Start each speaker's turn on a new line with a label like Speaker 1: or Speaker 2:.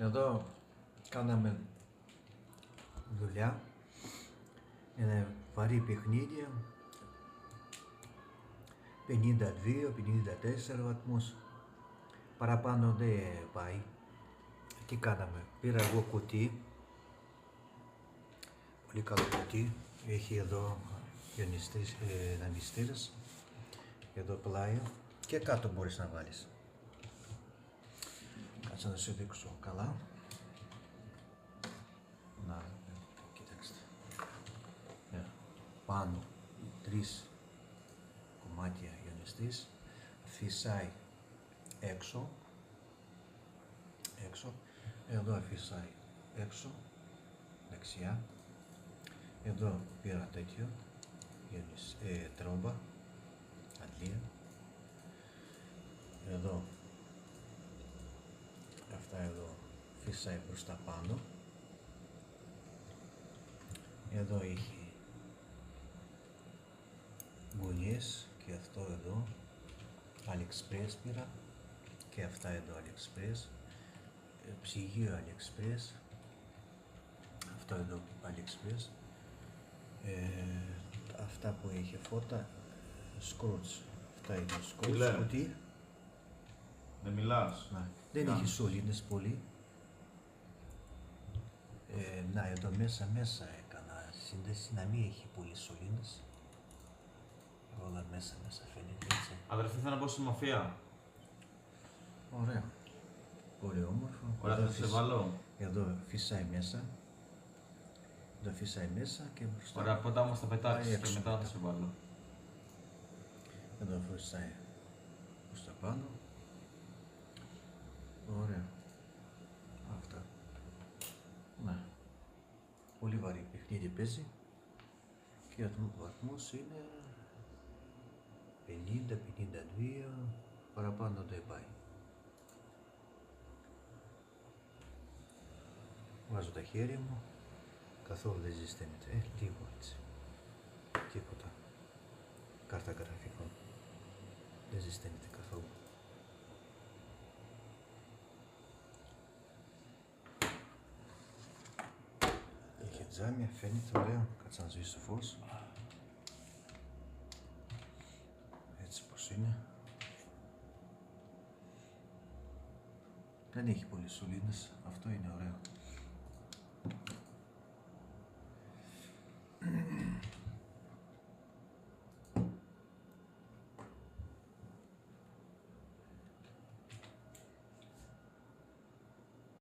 Speaker 1: Εδώ κάναμε δουλειά, ένα βαρύ παιχνίδι, 52-54 βαθμούς, παραπάνω δεν πάει. Τι κάναμε, πήρα εγώ κουτί, πολύ καλό κουτί, έχει εδώ δανειστήρες, εδώ πλάι και κάτω μπορείς να βάλεις. Κάτσε να σου δείξω καλά. Να, κοιτάξτε. Πάνω 3 κομμάτια ιονιστής, φυσάει έξω, εδώ φυσάει έξω, δεξιά, εδώ πήρα τέτοιο, τρόμπα, αντλία, εδώ, αυτά εδώ φυσάει προς τα πάνω, εδώ έχει γωνιές και αυτό εδώ AliExpress πήρα και αυτά εδώ AliExpress, ψυγείο AliExpress, αυτό εδώ AliExpress, αυτά που έχει φώτα σκρούτς, αυτά είναι σκρούτς κουτί.
Speaker 2: Δεν μιλάς.
Speaker 1: Δεν έχει σωλήνες πολύ. Να, εδώ μέσα έκανα σύνδεση να μην έχει πολύ σωλήνες. Όλα μέσα φαίνεται έτσι.
Speaker 2: Αδερφέ, θέλω να πω στη μαφία.
Speaker 1: Ωραία. Πολύ όμορφο.
Speaker 2: Ωραία, θα σε βάλω.
Speaker 1: Εδώ φυσάει μέσα. Εδώ φυσάει μέσα και μπροστά.
Speaker 2: Ωραία, πρώτα όμως θα πετάξεις και μετά θα σε βάλω.
Speaker 1: Εδώ φυσάει προς τα πάνω. Ωραία. Αυτά. Ναι. Πολύ βαρύ παιχνίδι παίζει και ο βαθμός είναι 50-52, παραπάνω δεν πάει. Βάζω τα χέρια μου, καθόλου δεν ζεσταίνεται, λίγο έτσι, τίποτα, κάρτα γραφικών, δεν ζεσταίνεται καθόλου. Έχει τζάμια, φαίνεται ωραίο, κάτσε να σβήσω το φως. Έτσι πως είναι. Δεν έχει πολλές σωλήνες, αυτό είναι ωραίο.